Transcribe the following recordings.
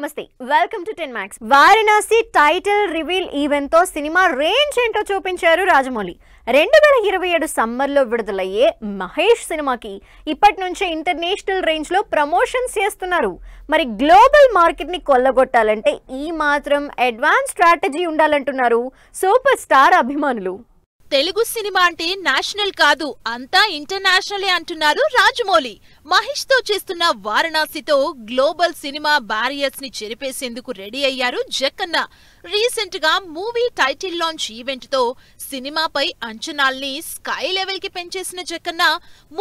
నమస్తే welcome to 10 Max. Varanasi title reveal event తో cinema range ఏంటో చూపించారు రాజమౌళి. 2027 సమ్మర్ లో విడుదలయ్యే మహేష్ సినిమాకి ఇప్పటి నుంచే ఇంటర్నేషనల్ రేంజ్ లో ప్రమోషన్స్ చేస్తున్నారు. మరి గ్లోబల్ మార్కెట్ ని కొల్లగొట్టాలంటే ఈ మాత్రం అడ్వాన్స్ స్ట్రాటజీ ఉండాలంటున్నారు సూపర్ స్టార్ అభిమానులు. తెలుగు సినిమా అంటే నేషనల్ కాదు, అంతా ఇంటర్నేషనలే అంటున్నారు రాజమౌళి. మహేష్ తో చేస్తున్న వారణాసితో గ్లోబల్ సినిమా బ్యారియర్స్ ని చెరిపేసేందుకు రెడీ అయ్యారు జక్కన్న. రీసెంట్ గా మూవీ టైటిల్ లాంచ్ ఈవెంట్ తో సినిమాపై అంచనాల్ని స్కై లెవెల్ కి పెంచేసిన జక్కన్న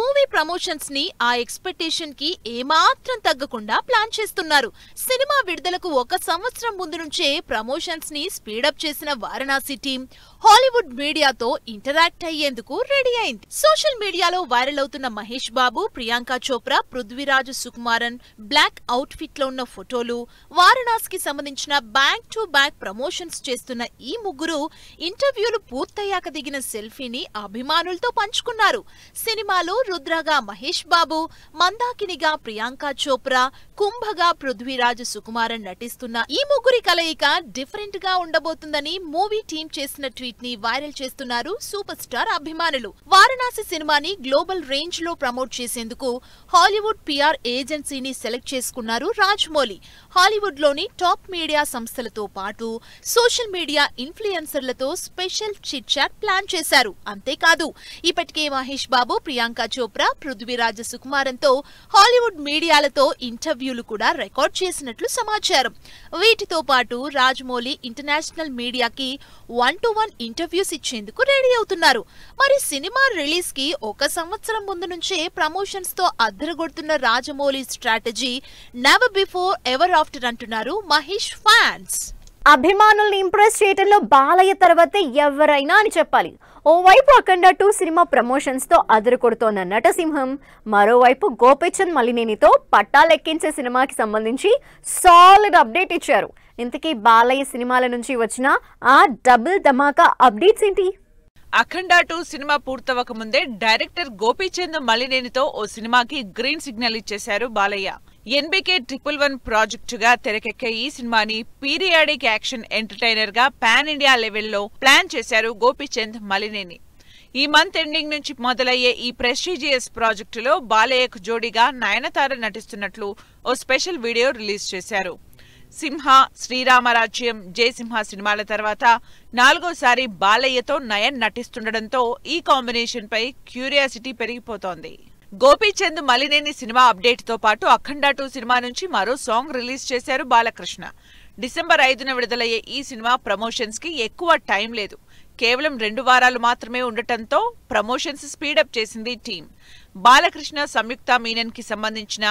మూవీ ప్రమోషన్స్ ని ఆ ఎక్స్పెక్టేషన్ కి ఏమాత్రం తగ్గకుండా ప్లాన్ చేస్తున్నారు. సినిమా విడుదలకు 1 సంవత్సరం ముందు నుంచే ప్రమోషన్స్ ని స్పీడప్ చేసిన వారణాసి టీం హాలీవుడ్ మీడియాతో ఇంటరాక్ట్ అయ్యేందుకు రెడీ అయింది. సోషల్ మీడియాలో వైరల్ అవుతున్న Mahesh Babu, Priyanka Chopra, Prithviraj Sukumaran black out fit లో ఉన్న ఫోటోలు, వారణాసికి సంబంధించిన బ్యాక్ టు బ్యాక్ ప్రమోషన్స్ చేస్తున్న ఈ ముగ్గురు ఇంటర్వ్యూలు పూర్తయ్యాక దిగిన సెల్ఫీని అభిమానులతో పంచుకున్నారు. సినిమాలో రుద్రగా మహేష్ బాబు, మందాకినిగా ప్రియాంక చోప్రా, కుంభగా పృథ్వీరాజ్ సుకుమారన్ నటిస్తున్న ఈ ముగ్గురి కలయిక డిఫరెంట్ గా ఉండబోతుందని మూవీ టీం చేసిన ట్వీట్ ని వైరల్ చేస్తున్నారు సూపర్ స్టార్ అభిమానులు. వారణాసి సినిమాని గ్లోబల్ రేంజ్ లో ప్రమోట్ చేసేందుకు హాలీవుడ్ పిఆర్ ఏజెన్సీని సెలెక్ట్ చేసుకున్నారు రాజమౌళి. హాలీవుడ్ లోని టాప్ మీడియా సంస్థలతో పాటు సోషల్ మీడియా ఇన్ఫ్లుయెన్సర్లతో స్పెషల్ చిట్ చాట్ ప్లాన్ చేశారు. అంతేకాదు ఇప్పటికే మహేష్ బాబు, ప్రియాంక చోప్రా, పృథ్వీరాజ్ సుకుమారన్ తో హాలీవుడ్ మీడియాలతో ఇంటర్వ్యూలు కూడా రికార్డ్ చేసినట్లు సమాచారం. వీటితో పాటు రాజమౌళి ఇంటర్నేషనల్ మీడియాకి 1-to-1 ఇంటర్వ్యూస్ ఇచ్చేందుకు రెడీ అవుతున్నారు. మరి సినిమా రిలీజ్ కి 1 సంవత్సరం ముందు నుంచే ప్రమోషన్స్ తో అద్దరగొడుతున్న Rajamouli strategy never before ever after అంటున్నారు మహేష్ ఫ్యాన్స్. అభిమానుల్ని ఇంప్రెస్ చేయడంలో బాలయ్య తర్వాత ఎవరైనా అని చెప్పాలి. ఓవైపు అఖండ 2 సినిమా ప్రమోషన్స్ తో అదరకొడుతోన్న నటసింహం, మరోవైపు గోపీచంద్ మలినేనితో పట్టాలెక్కించే సినిమాకి సంబంధించి సాలిడ్ అప్డేట్ ఇచ్చారు. ఇంతకీ బాలయ్య సినిమాల నుంచి వచ్చిన ఆ డబుల్ ధమాకా అప్డేట్స్ ఏంటి? అఖండ 2 సినిమా పూర్తవక ముందే డైరెక్టర్ గోపీచంద్ మలినేనితో ఓ సినిమాకి గ్రీన్ సిగ్నల్ ఇచ్చేశారు బాలయ్య. ఎన్బీకే 111 ప్రాజెక్టుగా తెరకెక్కే ఈ సినిమాని పీరియాడిక్ యాక్షన్ ఎంటర్టైనర్ గా పాన్ ఇండియా లెవెల్లో ప్లాన్ చేశారు గోపీచంద్ మలినేని. ఈ మంత్ ఎండింగ్ నుంచి మొదలయ్యే ఈ ప్రెస్టీజియస్ ప్రాజెక్టులో బాలయ్యకు జోడీగా నయనతార నటిస్తున్నట్లు ఓ స్పెషల్ వీడియో రిలీజ్ చేశారు. సింహ, శ్రీరామరాజ్యం, జయసింహ సినిమాల తర్వాత 4వసారి బాలయ్యతో నయన్ నటిస్తుండటంతో ఈ కాంబినేషన్ పై క్యూరియాసిటీ పెరిగిపోతోంది. గోపీచంద్ మలినేని సినిమా అప్డేట్ తో పాటు అఖండ 2 సినిమా నుంచి మరో సాంగ్ రిలీజ్ చేశారు బాలకృష్ణ. డిసెంబర్ 5న విడుదలయ్యే ఈ సినిమా ప్రమోషన్స్ కి ఎక్కువ టైం లేదు, కేవలం 2 వారాలు మాత్రమే ఉండటంతో ప్రమోషన్స్ స్పీడప్ చేసింది టీం. బాలకృష్ణ, సంయుక్త మీనన్ కి సంబంధించిన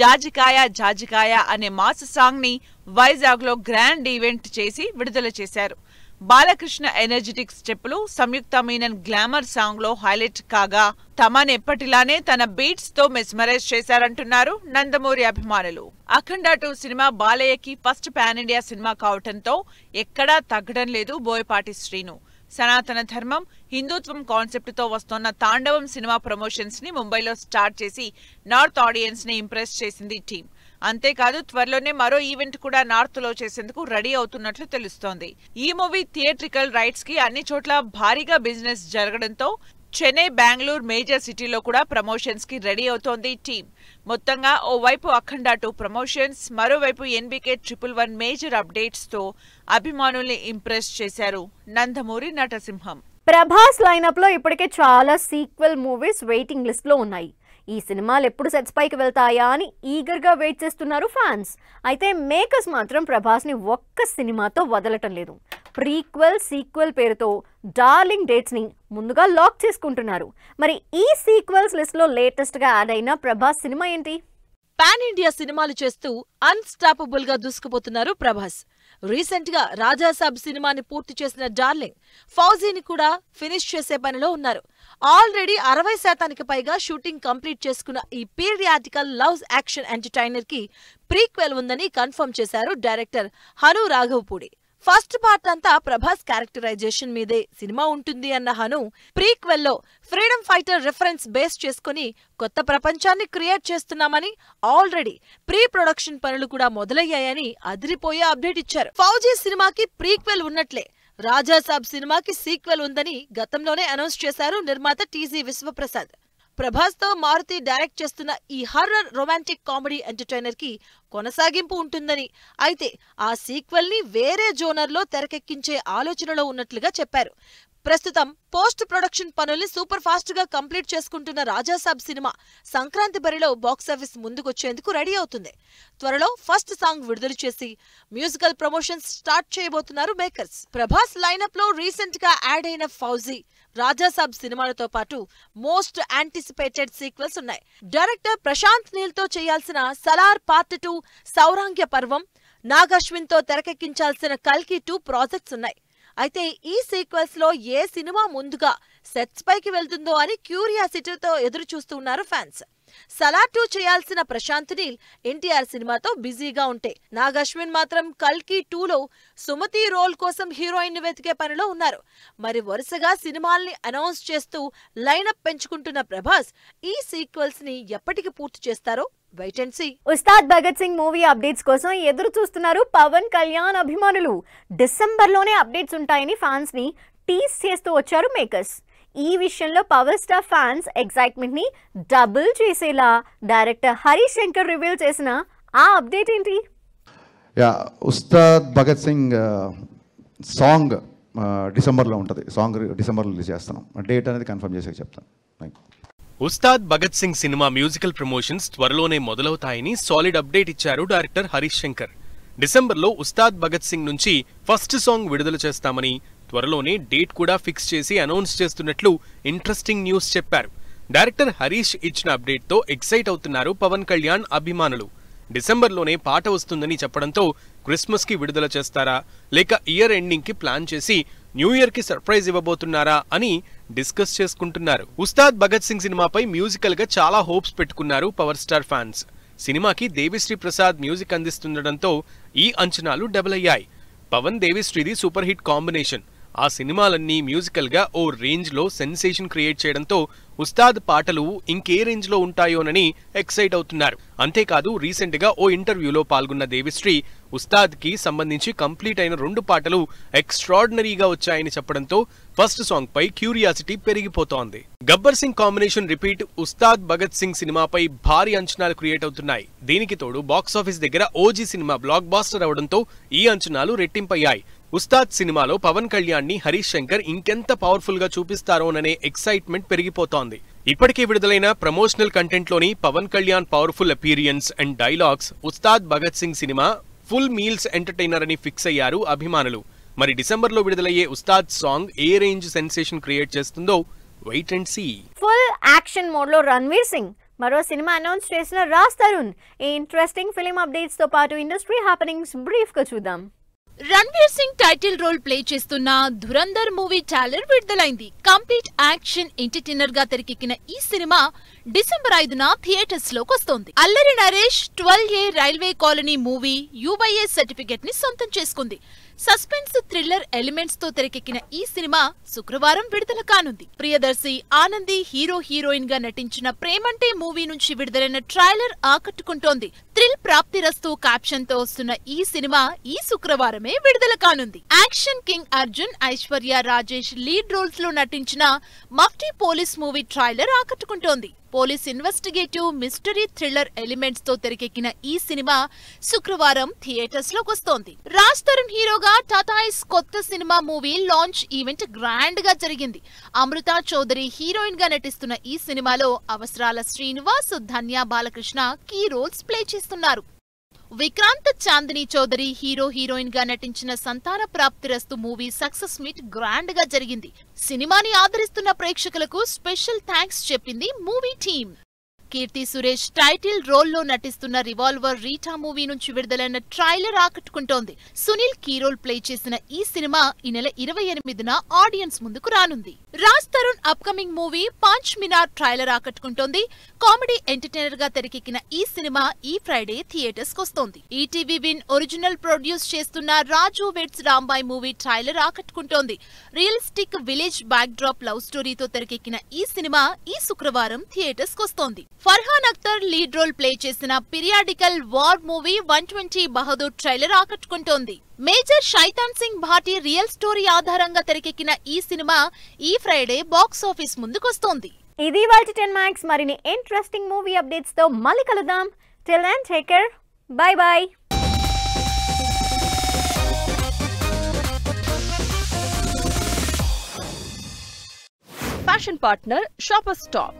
జాజికాయ జాజికాయ అనే మాస్ సాంగ్ ని వైజాగ్ లో గ్రాండ్ ఈవెంట్ చేసి విడుదల చేశారు. బాలకృష్ణ ఎనర్జెటిక్ స్టెప్పులు, సంయుక్త మీనన్ గ్లామర్ సాంగ్ లో హైలైట్ కాగా తమన్ ఎప్పటిలానే తన బీట్స్ తో మెస్మరైజ్ చేశారంటున్నారు నందమూరి అభిమానులు. అఖండ 2 సినిమా బాలయ్యకి ఫస్ట్ పాన్ ఇండియా సినిమా కావటంతో ఎక్కడా తగ్గడం లేదు బోయపాటి శ్రీను. సనాతన ధర్మం, హిందుత్వం కాన్సెప్ట్ తో వస్తోన్న తాండవం సినిమా ప్రమోషన్స్ ని ముంబైలో స్టార్ట్ చేసి నార్త్ ఆడియన్స్ ని ఇంప్రెస్ చేసింది టీం. అంతేకాదు త్వరలోనే మరో ఈవెంట్ కూడా నార్త్ లో చేసేందుకు రెడీ అవుతున్నట్లు తెలుస్తోంది. ఈ మూవీ థియేట్రికల్ రైట్స్ కి అన్ని చోట్ల భారీగా బిజినెస్ జరగడంతో చెన్నై, బెంగళూరు మేజర్ సిటీలో కూడా ప్రమోషన్స్ కి రెడీ అవుతోంది టీం. మొత్తంగా ఓవైపు అఖండ 2 ప్రమోషన్స్, మరోవైపు ఎన్బీకే 111 మేజర్ అప్డేట్స్ తో అభిమానుల్ని ఇంప్రెస్ చేశారు నందమూరి నటసింహం. ప్రభాస్ లైనప్ లో ఇప్పటికే చాలా సీక్వెల్ మూవీస్ వెయిటింగ్ లిస్ట్ లో ఉన్నాయి. ఈ సినిమాలు ఎప్పుడు సెట్స్ పైకి వెళ్తాయా అని ఈగర్ గా వెయిట్ చేస్తున్నారు ఫ్యాన్స్. అయితే మేకర్స్ మాత్రం ప్రభాస్ ని ఒక్క సినిమాతో వదలటం లేదు. ప్రీక్వెల్, సీక్వెల్ పేరుతో డార్లింగ్ డేట్స్ ని ముందుగా లాక్ చేసుకుంటున్నారు. మరి ఈ సీక్వెల్స్ లిస్ట్ లో లేటెస్ట్ గా యాడ్ అయిన ప్రభాస్ సినిమా ఏంటి? పాన్ ఇండియా సినిమాలు చేస్తూ అన్స్టాపబుల్ గా దూసుకుపోతున్నారు ప్రభాస్. రీసెంట్ గా రాజాసాబ్ సినిమాని పూర్తి చేసిన డార్లింగ్, ఫౌజీని కూడా ఫినిష్ చేసే పనిలో ఉన్నారు. ఆల్రెడీ 60% పైగా షూటింగ్ కంప్లీట్ చేసుకున్న ఈ పీరియాడికల్ లవ్ యాక్షన్ ఎంటర్టైనర్ కి ప్రీక్వెల్ ఉందని కన్ఫర్మ్ చేశారు director Hanu Raghavapudi. First part అంతా ప్రభాస్ క్యారెక్టరైజేషన్ మీదే సినిమా ఉంటుంది అన్న హను ప్రీక్వెల్ లో ఫ్రీడమ్ ఫైటర్ రిఫరెన్స్ బేస్ చేసుకుని కొత్త ప్రపంచాన్ని క్రియేట్ చేస్తున్నామని, ఆల్రెడీ ప్రీ ప్రొడక్షన్ పనులు కూడా మొదలయ్యాయని అదిరిపోయే అప్డేట్ ఇచ్చారు. ఫౌజీ సినిమాకి ప్రీక్వెల్ ఉన్నట్లే రాజాసాబ్ సినిమాకి సీక్వెల్ ఉందని గతంలోనే అనౌన్స్ చేశారు నిర్మాత టీజీ విశ్వప్రసాద్. ప్రభాస్ తో మారుతి డైరెక్ట్ చేస్తున్న ఈ హర్రర్ రొమాంటిక్ కామెడీ ఎంటర్టైనర్ కి కొనసాగింపు ఉంటుందని, అయితే ఆ సీక్వెల్ ని వేరే జోనర్ లో తెరకెక్కించే ఆలోచనలో ఉన్నట్లుగా చెప్పారు. ప్రస్తుతం పోస్ట్ ప్రొడక్షన్ పనుల్ని సూపర్ ఫాస్ట్ గా కంప్లీట్ చేసుకుంటున్న రాజాసాబ్ సినిమా సంక్రాంతి బరిలో బాక్సాఫీస్ ముందుకొచ్చేందుకు రెడీ అవుతుంది. త్వరలో ఫస్ట్ సాంగ్ విడుదల చేసి మ్యూజికల్ ప్రమోషన్స్ స్టార్ట్ చేయబోతున్నారు మేకర్స్. ప్రభాస్ లైనప్ లో రీసెంట్ గా యాడ్ అయిన ఫౌజీ, రాజాసాబ్ సినిమాలతో పాటు మోస్ట్ యాంటిసిపేటెడ్ సీక్వెల్స్ ఉన్నాయి. డైరెక్టర్ ప్రశాంత్ నీల్ తో చేయాల్సిన సలార్ పార్ట్ 2, సౌరాంగ్య పర్వం, నాగశ్విన్ తో తెరకెక్కించాల్సిన కల్కి 2 ప్రాజెక్ట్స్ ఉన్నాయి. అయితే ఈ సీక్వెల్స్ లో ఏ సినిమా ముందుగా సెట్స్ పైకి వెళ్తుందో అని క్యూరియాసిటీతో ఎదురు చూస్తున్నారు ఫ్యాన్స్. సలార్ 2 చేయాల్సిన ప్రశాంత్ నీల్ ఎన్టీఆర్ సినిమాతో బిజీగా ఉంటే, నాగశ్విన్ మాత్రం కల్కి 2లో సుమతి రోల్ కోసం హీరోయిన్ ని వెతికే పనిలో ఉన్నారు. మరి వరుసగా సినిమాల్ని అనౌన్స్ చేస్తూ లైనప్ పెంచుకుంటున్న ప్రభాస్ ఈ సీక్వెల్స్ ని ఎప్పటికి పూర్తి చేస్తారో wait and see. Ustaad Bhagat Singh movie updates కోసం ఎదురు చూస్తున్నారు పవన్ కళ్యాణ్ అభిమానులు. డిసెంబర్లోనే అప్డేట్స్ ఉంటాయని ఫ్యాన్స్ ని టీస్ చేస్తూ వచ్చారు మేకర్స్. ఈ విషయంలో పవర్ స్టార్ ఫ్యాన్స్ ఎక్సైట్మెంట్ ని డబుల్ చేసేలా డైరెక్టర్ హరీష్ శంకర్ రివీల్ చేసిన ఆ అప్డేట్ ఏంటి? ఉస్తాద్ భగత్ సింగ్ సాంగ్ డిసెంబర్లో ఉంటుంది. సాంగ్ డిసెంబర్లో రిలీజ్ చేస్తున్నాం. డేట్ అనేది కన్ఫర్మ్ చేసి చెప్తాను. Ustaad Bhagat Singh cinema musical promotions త్వరలోనే మొదలవుతాయని సాలిడ్ అప్డేట్ ఇచ్చారు డైరెక్టర్ హరీష్ శంకర్. డిసెంబర్లో ఉస్తాద్ భగత్ సింగ్ నుంచి ఫస్ట్ సాంగ్ విడుదల చేస్తామని, త్వరలోనే డేట్ కూడా ఫిక్స్ చేసి అనౌన్స్ చేస్తున్నట్లు ఇంట్రెస్టింగ్ న్యూస్ చెప్పారు. డైరెక్టర్ హరీష్ ఇచ్చిన అప్డేట్తో ఎక్సైట్ అవుతున్నారు పవన్ కళ్యాణ్ అభిమానులు. డిసెంబర్లోనే పాట వస్తుందని చెప్పడంతో క్రిస్మస్ కి విడుదల చేస్తారా లేక ఇయర్ ఎండింగ్ కి ప్లాన్ చేసి న్యూ ఇయర్ కి సర్ప్రైజ్ ఇవ్వబోతున్నారా అని డిస్కస్ చేసుకుంటున్నారు. ఉస్తాద్ భగత్ సింగ్ సినిమాపై మ్యూజికల్ గా చాలా హోప్స్ పెట్టుకున్నారు పవర్ స్టార్ ఫ్యాన్స్. సినిమాకి దేవిశ్రీ ప్రసాద్ మ్యూజిక్ అందిస్తుండటంతో ఈ అంచనాలు డబుల్ అయ్యాయి. పవన్ దేవిశ్రీది సూపర్ హిట్ కాంబినేషన్. ఆ సినిమాలన్నీ మ్యూజికల్ గా ఓ రేంజ్ లో సెన్సేషన్ క్రియేట్ చేయడంతో ఉస్తాద్ పాటలు ఇంకే రేంజ్ లో ఉంటాయోనని ఎక్సైట్ అవుతున్నారు. అంతేకాదు రీసెంట్ గా ఓ ఇంటర్వ్యూలో పాల్గొన్న దేవిశ్రీ ఉస్తాద్ కి సంబంధించి కంప్లీట్ అయిన 2 పాటలు ఎక్స్ట్రాడినరీగా వచ్చాయని చెప్పడంతో ఫస్ట్ సాంగ్ పై క్యూరియాసిటీ పెరిగిపోతోంది. గబ్బర్ సింగ్ కాంబినేషన్ రిపీట్ ఉస్తాద్ భగత్ సింగ్ సినిమాపై భారీ అంచనాలు క్రియేట్ అవుతున్నాయి. దీనికి తోడు బాక్సాఫీస్ దగ్గర ఓజీ సినిమా బ్లాక్ బాస్టర్ అవడంతో ఈ అంచనాలు రెట్టింపయ్యాయి. ఉస్తాద్ సినిమాలో పవన్ కళ్యాణ్ ని హరీష్ శంకర్ ఇంకెంత పవర్ఫుల్ గా చూపిస్తారోననే ఎక్సైట్మెంట్ పెరిగిపోతోంది. ఇప్పటికే విడుదలైన ప్రమోషనల్ కంటెంట్ లోని Pawan Kalyan powerful appearance and dialogues Ustaad Bhagat Singh cinema full meals entertainer అని ఫిక్స్ అయ్యారు అభిమానులు. మరి డిసెంబర్లో విడుదలయ్యే ఉస్తాద్ సాంగ్ ఏ రేంజ్ సెన్సేషన్ క్రియేట్ చేస్తుందో wait and see. Full action mode లో రణ్వీర్ సింగ్, మరో సినిమా అనౌన్స్ చేసిన రాజ్ తరుణ్. ఈ ఇంట్రెస్టింగ్ ఫిలిం అప్డేట్స్ తో పాటు ఇండస్ట్రీ హ్యాపెనింగ్స్ బ్రీఫ్ గా చూద్దాం. Ranveer Singh title role play చేస్తున్న ధురంధర్ మూవీ ట్రైలర్ విడుదలైంది. కంప్లీట్ యాక్షన్ ఎంటర్టైనర్ గా తెరకెక్కిన ఈ సినిమా డిసెంబర్ 5న థియేటర్స్ లోకి వస్తోంది. Allari Naresh 12A railway colony movie UIA certificate ని సొంతం చేసుకుంది. సస్పెన్స్ థ్రిల్లర్ ఎలిమెంట్స్ తో తెరకెక్కిన ఈ సినిమా శుక్రవారం విడుదల కానుంది. ప్రియదర్శి, ఆనంది హీరోయిన్ గా నటించిన ప్రేమంటే మూవీ నుంచి విడుదలైన ట్రైలర్ ఆకట్టుకుంటోంది. థ్రిల్ ప్రాప్తిరస్తు క్యాప్షన్ తో వస్తున్న ఈ సినిమా ఈ శుక్రవారమే విడుదల కానుంది. Action king Arjun, Aishwarya Rajesh lead roles లో నటించిన మఫ్టీ పోలీస్ మూవీ ట్రైలర్ ఆకట్టుకుంటోంది. Police investigative mystery thriller elements తో తెరకెక్కిన ఈ సినిమా శుక్రవారం థియేటర్స్ లోకి వస్తోంది. రాజ్ తరుణ్ హీరోగా టాటాయిస్ కొత్త cinema movie launch event grand గా జరిగింది. అమృత చౌదరి హీరోయిన్ గా నటిస్తున్న ఈ సినిమాలో Avasarala Srinivas, Dhanya Balakrishna key roles play చేస్తున్నారు. విక్రాంత్, చాందిని చౌదరి హీరోయిన్ గా నటించిన Santhana Prapthirasthu movie success meet grand గా జరిగింది. సినిమాని ఆదరిస్తున్న ప్రేక్షకులకు స్పెషల్ థ్యాంక్స్ చెప్పింది movie team. Keerthy Suresh title రోల్లో నటిస్తున్న రివాల్వర్ రీటా మూవీ నుంచి విడుదలైన ట్రైలర్ ఆకట్టుకుంటోంది. సునీల్ కీ రోల్ ప్లే చేసిన ఈ సినిమా ఈ నెల 28న ఆడియన్స్ ముందుకు రానుంది. Raj Tarun upcoming movie Panch Minar trailer ఆకట్టుకుంటోంది. కామెడీ ఎంటర్టైనర్ గా తెరకెక్కిన ఈ సినిమా ఈ ఫ్రైడే థియేటర్స్ కొస్తోంది. ఈటీవీ విన్ ఒరిజినల్ ప్రొడ్యూస్ చేస్తున్న Raju weds Rambai movie trailer ఆకట్టుకుంటోంది. Realistic village backdrop love స్టోరీతో తెరకెక్కిన ఈ సినిమా ఈ శుక్రవారం థియేటర్స్ కొస్తోంది. Farhan Akhtar lead role play చేసిన periodical war movie 120 Bahadur trailer ఆకట్టుకుంటోంది. Major Shaitan Singh Bhati real story ఆధారంగా తెరకెక్కిన ఈ సినిమా ఈ ఫ్రైడే బాక్స్ ఆఫీస్ ముందుకొస్తోంది. ఇది వాల్టి 10 మ్యాక్స్. మరిన్ని ఇంట్రెస్టింగ్ మూవీ అప్డేట్స్ తో మళ్ళీ కలుద్దాం. Till then take care. Bye bye. Fashion partner Shoppers Stop.